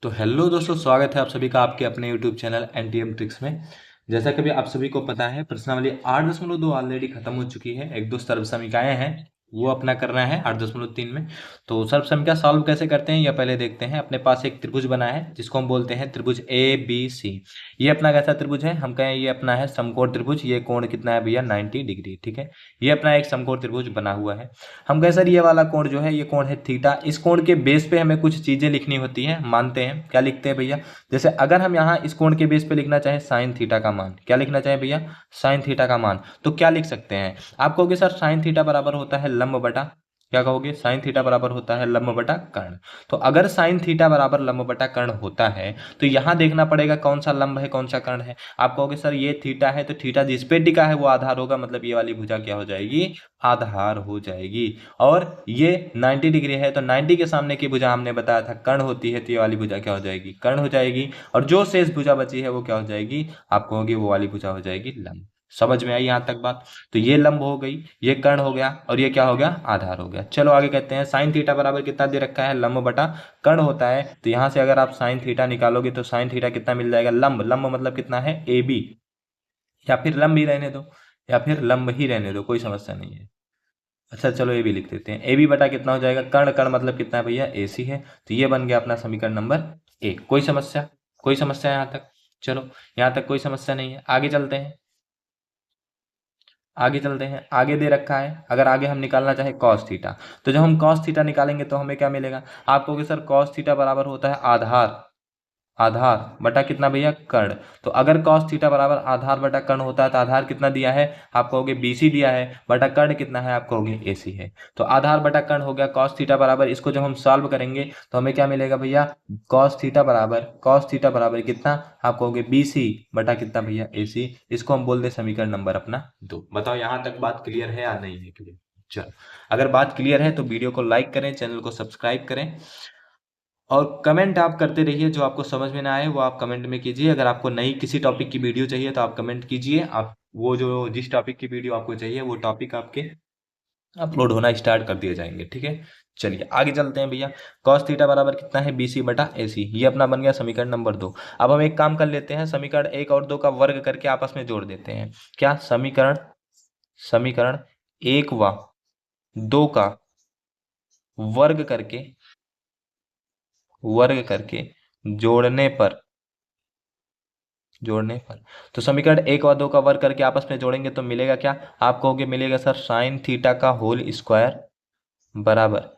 तो हेलो दोस्तों, स्वागत है आप सभी का आपके अपने यूट्यूब चैनल एनटीएम ट्रिक्स में। जैसा कि अभी आप सभी को पता है, प्रश्नावली 8.2 ऑलरेडी खत्म हो चुकी है। एक दो सर्व समीकरण हैं वो अपना करना है 8.3 में। तो सर्व समीकरण सॉल्व कैसे करते हैं यह पहले देखते हैं। अपने पास एक त्रिभुज बना है जिसको हम बोलते हैं त्रिभुज ए बी सी। ये अपना कैसा त्रिभुज है, हम कहें ये अपना है समकोण त्रिभुज। ये कोण कितना है भैया, 90 डिग्री। ठीक है, ये अपना एक समकोण त्रिभुज बना हुआ है। हम कहें सर ये वाला कोण जो है ये कोण है थीटा। इस कोण के बेस पे हमें कुछ चीजें लिखनी होती हैं, मानते हैं। क्या लिखते हैं भैया, जैसे अगर हम यहाँ इस कोण के बेस पे लिखना चाहें साइन थीटा का मान, क्या लिखना चाहें भैया, साइन थीटा का मान, तो क्या लिख सकते हैं। आप कहोगे सर साइन थीटा बराबर होता है लंब बटा, क्या कहोगे, साइन थीटा बराबर होता है लंब बटा कर्ण। तो अगर साइन थीटा बराबर लंब बटा कर्ण होता है तो यहाँ देखना पड़ेगा कौन सा लंब है कौन सा कर्ण है। आप कहोगे सर ये थीटा है तो थीटा जिस पे टिका है वो आधार होगा, मतलब ये वाली भुजा क्या हो जाएगी, आधार हो जाएगी। और ये 90 डिग्री है तो 90 के सामने की भुजा हमने बताया था कर्ण होती है, तो ये वाली भुजा क्या हो जाएगी, कर्ण हो जाएगी। और जो शेष भुजा बची है वो क्या हो जाएगी, आप कहोगे वो वाली भुजा हो जाएगी लंब। समझ में आई यहाँ तक बात। तो ये लंब हो गई, ये कर्ण हो गया और ये क्या हो गया, आधार हो गया। चलो आगे कहते हैं साइन थीटा बराबर कितना दे रखा है, लंब बटा कर्ण होता है। तो यहाँ से अगर आप साइन थीटा निकालोगे तो साइन थीटा कितना मिल जाएगा, लंब। लंब मतलब कितना है, ए बी, या फिर लंब ही रहने दो, या फिर लंब ही रहने दो, कोई समस्या नहीं है। अच्छा चलो ये भी लिख देते हैं, ए बी बटा कितना हो जाएगा, कर्ण। कर्ण मतलब कितना है भैया, ए सी है। तो ये बन गया अपना समीकरण नंबर एक। कोई समस्या, कोई समस्या यहाँ तक, चलो यहाँ तक कोई समस्या नहीं है। आगे चलते हैं, आगे चलते हैं। आगे दे रखा है, अगर आगे हम निकालना चाहे कॉस थीटा, तो जब हम कॉस थीटा निकालेंगे तो हमें क्या मिलेगा, आप कहोगे सर कॉस थीटा बराबर होता है आधार, आधार बटा कितना भैया, कर्ण। तो अगर cos थीटा बराबर आधार बटा कर्ण होता है तो आधार कितना दिया है, आप कहोगे BC दिया है, बटा कर्ण कितना है, आप कहोगे AC है। तो आधार बटा कर्ण हो गया cos थीटा बराबर, इसको जब हम सॉल्व करेंगे तो हमें क्या मिलेगा भैया, cos थीटा बराबर कितना, आप कहोगे BC बटा कितना भैया, AC। इसको हम बोल दे समीकरण नंबर अपना 2। बताओ यहाँ तक बात क्लियर है या नहीं है क्लियर। चलो, अगर बात क्लियर है तो वीडियो को लाइक करें, चैनल को सब्सक्राइब करें और कमेंट आप करते रहिए। जो आपको समझ में ना आए वो आप कमेंट में कीजिए। अगर आपको नई किसी टॉपिक की वीडियो चाहिए तो आप कमेंट कीजिए। आप वो जो जिस टॉपिक की वीडियो आपको चाहिए वो टॉपिक आपके अपलोड होना स्टार्ट कर दिए जाएंगे। ठीक है, चलिए आगे चलते हैं भैया। cos थीटा बराबर कितना है, BC बटा AC। ये अपना बन गया समीकरण नंबर 2। अब हम एक काम कर लेते हैं, समीकरण 1 और 2 का वर्ग करके आपस में जोड़ देते हैं। क्या, समीकरण समीकरण 1 व 2 का वर्ग करके, वर्ग करके जोड़ने पर, जोड़ने पर, तो समीकरण 1 और 2 का वर्ग करके आपस में जोड़ेंगे तो मिलेगा क्या, आप कहोगे मिलेगा सर साइन थीटा का होल स्क्वायर बराबर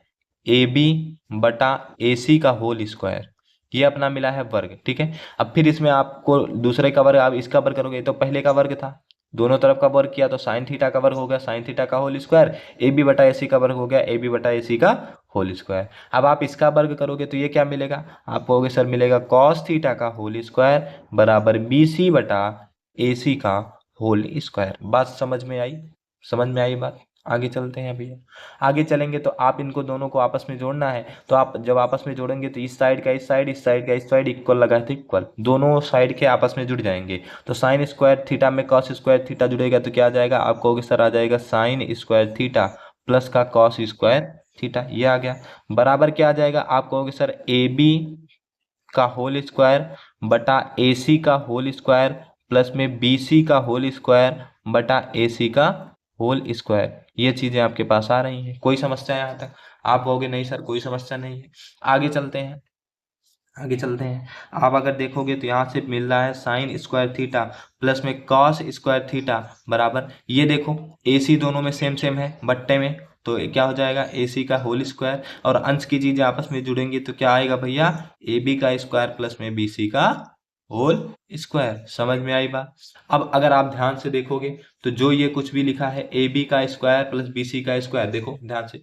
ए बी बटा ए सी का होल स्क्वायर। ये अपना मिला है वर्ग। ठीक है, अब फिर इसमें आपको दूसरे का वर्ग, आप इसका वर्ग करोगे तो पहले का वर्ग था, दोनों तरफ का वर्ग किया तो साइन थीटा का वर्ग हो गया साइन थीटा का होल स्क्वायर, ए बी बटा ए सी का वर्ग हो गया ए बी बटा ए सी का होल स्क्वायर। अब आप इसका वर्ग करोगे तो ये क्या मिलेगा, आप कहोगे सर मिलेगा कॉस थीटा का होल स्क्वायर बराबर बी सी बटा ए सी का होल स्क्वायर। बात समझ में आई, समझ में आई बात। आगे चलते हैं भैया। आगे चलेंगे तो आप इनको दोनों को आपस में जोड़ना है। तो आप जब आपस में जोड़ेंगे तो इस साइड का इस साइड, इस साइड का इस साइड इक्वल लगाए तो इक्वल, दोनों साइड के आपस में जुड़ जाएंगे। तो साइन स्क्वायर थीटा में कॉस स्क्वायर थीटा जुड़ेगा तो क्या आ जाएगा, आप कहोगे सर आ जाएगा साइन स्क्वायर थीटा प्लस का कॉस स्क्वायर थीटा। ये आ गया बराबर क्या आ जाएगा, आप कहोगे सर ए बी का होल स्क्वायर बटा ए सी का होल स्क्वायर प्लस में बी सी का होल स्क्वायर बटा ए सी का होल स्क्वायर। ये चीजें आपके पास आ रही हैं, कोई समस्या यहाँ तक, आप कहोगे नहीं सर कोई समस्या नहीं है। आगे चलते हैं, आगे चलते हैं। आप अगर देखोगे तो यहाँ से मिल रहा है साइन स्क्वायर थीटा प्लस में कॉस स्क्वायर थीटा बराबर, ये देखो ए सी दोनों में सेम सेम है बट्टे में, तो क्या हो जाएगा ए सी का होल स्क्वायर, और अंश की चीजें आपस में जुड़ेंगी तो क्या आएगा भैया, ए बी का स्क्वायर प्लस में बी सी का होल स्क्वायर। समझ में आई बात। अब अगर आप ध्यान से देखोगे तो जो ये कुछ भी लिखा है ए बी का स्क्वायर प्लस बी सी का स्क्वायर, देखो ध्यान से,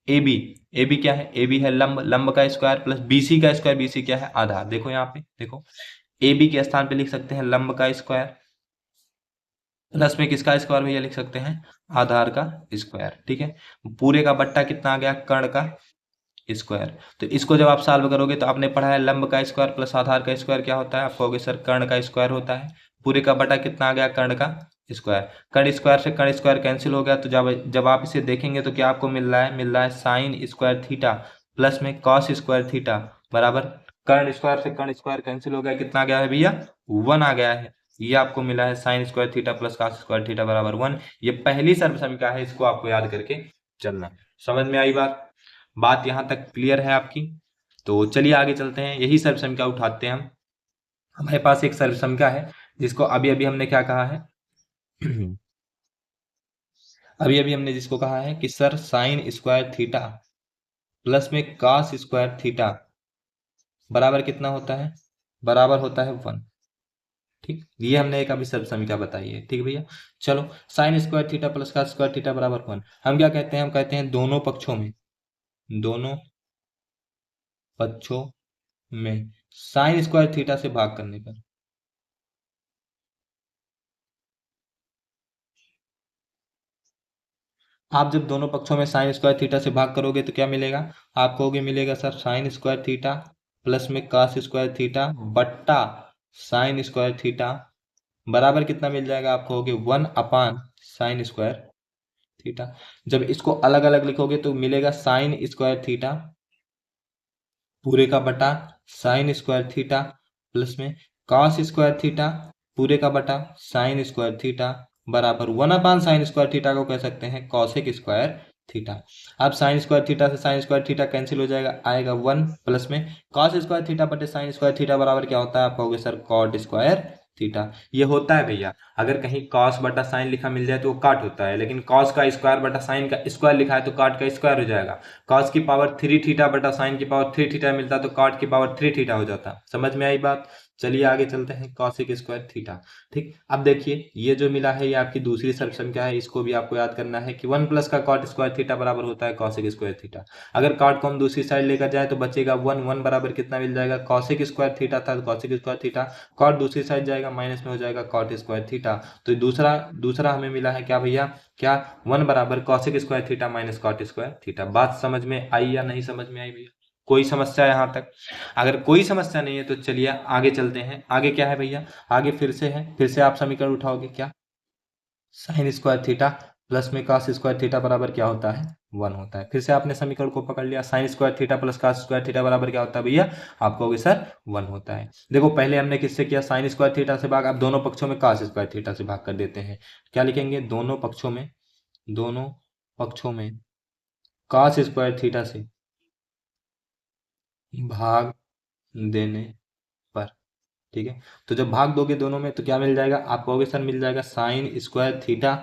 ए बी, ए बी क्या है, ए बी है लंब, लंब का स्क्वायर प्लस बी सी का स्क्वायर, बी सी क्या है, आधार। देखो यहाँ पे देखो, ए बी के स्थान पे लिख सकते हैं लंब का स्क्वायर प्लस में किसका स्क्वायर भैया, लिख सकते हैं आधार का स्क्वायर। ठीक है, पूरे का बट्टा कितना आ गया, कर्ण का स्क्वायर। तो इसको जब आप सॉल्व करोगे तो आपने पढ़ा है लंब का स्क्वायर प्लस आधार का स्क्वायर क्या होता है, आप कहोगे सर कर्ण का स्क्वायर होता है। पूरे का बटा कितना आ गया, कर्ण का स्क्वायर। कर्ण स्क्वायर से कर्ण स्क्वायर कैंसिल हो गया, तो जब जब आप इसे देखेंगे तो क्या आपको मिल रहा है, मिल रहा है साइन स्क्वायर थीटा प्लस में कॉस स्क्वायर थीटा बराबर कर्ण स्क्वायर से कर्ण स्क्वायर कैंसिल हो गया, कितना आ गया है भैया 1 आ गया है। ये आपको मिला है sine square theta plus cos square theta बराबर 1। ये पहली सर्वसमीका है, इसको आपको याद करके चलना है। समझ में आई बात यहाँ तक क्लियर है आपकी? तो चलिए आगे चलते हैं, यही सर्वसमीका उठाते हैं हम। हमारे पास एक सर्वसमीका है जिसको अभी अभी हमने क्या कहा है अभी अभी हमने जिसको कहा है कि sir sine square theta plus में कॉस स्क्वायर थीटा बराबर कितना होता है, बराबर होता है 1। ठीक, ये हमने एक अभी सर्वसमीका बताई है। ठीक भैया, चलो sine square theta plus cos square theta बराबर 1 हम क्या कहते हैं, हम कहते हैं दोनों पक्षों में साइन स्क्वायर थीटा से भाग करने पर, आप जब दोनों पक्षों में साइन स्क्वायर थीटा से भाग करोगे तो क्या मिलेगा, आप कहोगे मिलेगा sir sine square theta plus में कॉस स्क्वायर थीटा बट्टा साइन स्क्वायर थीटा बराबर कितना मिल जाएगा, आप कहोगे 1 अपान साइन स्क्वायर थीटा। जब इसको अलग अलग लिखोगे तो मिलेगा साइन स्क्वायर थीटा पूरे का बटा साइन स्क्वायर थीटा प्लस में कॉस स्क्वायर थीटा पूरे का बटा साइन स्क्वायर थीटा बराबर 1 अपान साइन स्क्वायर थीटा को कह सकते हैं कॉसेक स्क्वायर थीटा। अब साइन स्क्वायर थीटा से साइन स्क्वायर थीटा कैंसिल हो जाएगा, आएगा 1 प्लस में कॉस स्क्वायर थीटा बटे साइन स्क्वायर थीटा बराबर क्या होता है, आप कहोगे सर कॉट स्क्वायर थीटा। ये होता है भैया, अगर कहीं कॉस बटा साइन लिखा मिल जाए तो वो काट होता है, लेकिन कॉस का स्क्वायर बटा साइन का स्क्वायर लिखा है तो काट का स्क्वायर हो जाएगा। कॉस की पावर 3 थीटा बटा साइन की पावर 3 थीटा मिलता तो कॉट की पावर 3 थीटा हो जाता। समझ में आई बात? चलिए आगे चलते हैं, कॉसेक स्क्वायर थीटा। ठीक, अब देखिए ये जो मिला है ये आपकी दूसरी सर्वसंख्या है, इसको भी आपको याद करना है कि 1 प्लस का कॉट स्क्वायर थीटा बराबर होता है कॉसेक स्क्वायर थीटा। अगर कॉट को हम दूसरी साइड लेकर जाए तो बचेगा 1 बराबर कितना मिल जाएगा, कॉसेक स्क्वायर थीटा था कॉसेक स्क्वायर थीटा, कॉट दूसरी साइड जाएगा माइनस में हो जाएगा कॉट स्क्वायर थीटा। तो दूसरा दूसरा हमें मिला है क्या भैया, क्या 1 बराबर cosec square theta minus cot square theta. बात समझ में आई या नहीं समझ में आई भैया? कोई समस्या यहाँ तक? अगर कोई समस्या नहीं है तो चलिए आगे चलते हैं। आगे क्या है भैया, आगे फिर से है, फिर से आप समीकरण उठाओगे क्या, साइन स्क्वायर थीटा प्लस में कॉस स्क्वायर थीटा बराबर क्या होता है 1 होता है। फिर से आपने समीकरण को पकड़ लिया, sine square theta plus cos square theta बराबर क्या होता है भैया, आप कहोगे सर 1 होता है। देखो पहले हमने किससे किया, साइन स्क्वायर थीटा से भाग, अब दोनों पक्षों में कॉस स्क्वायर थीटा से भाग कर देते हैं। क्या लिखेंगे, दोनों पक्षों में कॉस स्क्वायर थीटा से भाग देने पर। ठीक है, तो जब भाग दोगे दोनों में तो क्या मिल जाएगा, आप कहोगे सर मिल जाएगा साइन स्क्वायर थीटा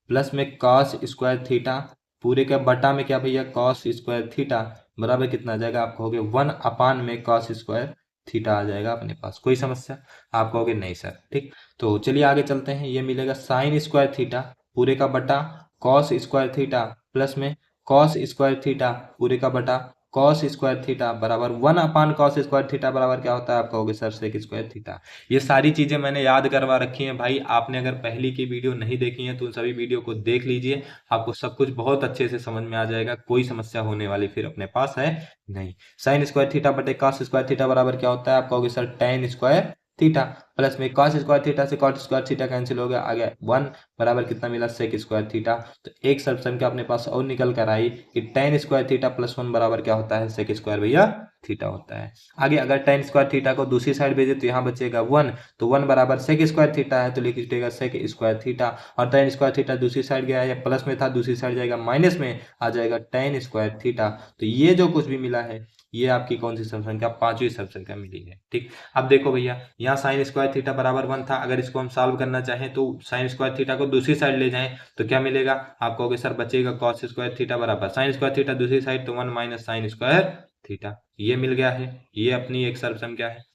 प्लस में कॉस स्क्वायर थीटा पूरे का बटा में क्या भैया कॉस स्क्वायर थीटा बराबर कितना आ जाएगा, आप कहोगे 1 अपान में कॉस स्क्वायर थीटा आ जाएगा अपने पास। कोई समस्या, आप कहोगे नहीं सर। ठीक, तो चलिए आगे चलते हैं, ये मिलेगा साइन स्क्वायर थीटा पूरे का बटा कॉस स्क्वायर थीटा प्लस में कॉस स्क्वायर थीटा पूरे का बटा कॉस स्क्वायर थीटा बराबर 1 अपान कॉस स्क्वायर थीटा बराबर क्या होता है, आप कहोगे सर सेक स्क्वायर थीटा। ये सारी चीजें मैंने याद करवा रखी हैं भाई, आपने अगर पहली की वीडियो नहीं देखी है तो उन सभी वीडियो को देख लीजिए, आपको सब कुछ बहुत अच्छे से समझ में आ जाएगा, कोई समस्या होने वाली फिर अपने पास है नहीं। साइन स्क्वायर थीटा बटे कॉस स्क्वायर थीटा बराबर क्या होता है, आप कहोगे sir ten square theta plus में कॉस स्क्वायर थीटा से कॉट स्क्वायर थीटा कैंसिल हो गया, आ गया 1 बराबर कितना मिला सेक स्क्वायर थीटा। तो एक सर्व संख्या अपने पास और निकल कर आई कि टेन स्क्वायर थीटा प्लस 1 बराबर क्या होता है सेक स्क्वायर भैया थीटा होता है। आगे अगर टेन स्क्वायर थीटा को दूसरी साइड भेजे तो यहाँ बचेगा 1, तो 1 बराबर सेक स्क्वायर थीटा है तो लिख दीजिएगा सेक स्क्वायर थीटा, और टेन स्क्वायर थीटा दूसरी साइड गया या प्लस में था दूसरी साइड जाएगा माइनस में आ जाएगा टेन स्क्वायर थीटा। तो ये जो कुछ भी मिला है ये आपकी कौन सी सर्व संख्या, पांचवी सर्व संख्या मिली है। ठीक, अब देखो भैया यहाँ साइन स्क्वायर थीटा बराबर 1 था, अगर इसको हम सॉल्व करना चाहें तो साइन स्क्वायर थीटा को दूसरी साइड ले जाएं तो क्या मिलेगा, आप कहोगे सर बचेगा कॉस स्क्वायर थीटा बराबर साइन स्क्वायर थीटा दूसरी साइड तो 1 माइनस साइन स्क्वायर थीटा। ये मिल गया है, ये अपनी एक सर्व संख्या है।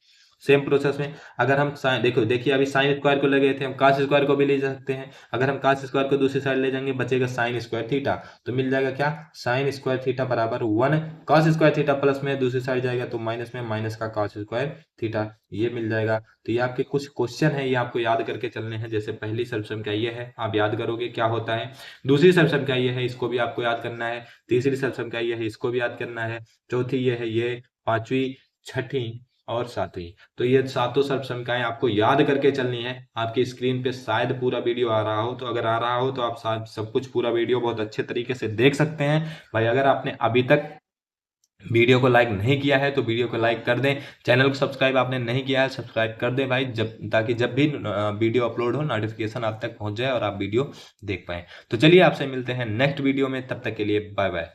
सेम प्रोसेस में अगर हम साइन देखो देखिए अभी साइन स्क्वायर को ले गए थे, हम कॉस स्क्वायर को भी ले जा सकते हैं। अगर हम कॉस स्क्वायर को दूसरी साइड ले जाएंगे बचेगा साइन स्क्वायर थीटा, तो मिल जाएगा क्या साइन स्क्वायर थीटा बराबर 1 कॉस स्क्वायर थीटा प्लस में दूसरी साइड जाएगा तो माइनस में माइनस का कॉस स्क्वायर थीटा, ये मिल जाएगा। तो ये आपके कुछ क्वेश्चन है, ये आपको याद करके चलने हैं। जैसे पहली सर्व संख्या ये है, आप याद करोगे क्या होता है, दूसरी सर्व संख्या ये है, इसको भी आपको याद करना है, तीसरी सर्व संख्या ये है, इसको भी याद करना है, चौथी ये है, ये पांचवी छठी और सातवीं। तो ये सातों सर्व संख्याएं आपको याद करके चलनी है। आपकी स्क्रीन पे शायद पूरा वीडियो आ रहा हो, तो अगर आ रहा हो तो आप सब कुछ पूरा वीडियो बहुत अच्छे तरीके से देख सकते हैं भाई। अगर आपने अभी तक वीडियो को लाइक नहीं किया है तो वीडियो को लाइक कर दें, चैनल को सब्सक्राइब आपने नहीं किया है सब्सक्राइब कर दें भाई, ताकि जब भी वीडियो अपलोड हो नोटिफिकेशन आप तक पहुंच जाए और आप वीडियो देख पाएँ। तो चलिए आपसे मिलते हैं नेक्स्ट वीडियो में, तब तक के लिए बाय बाय।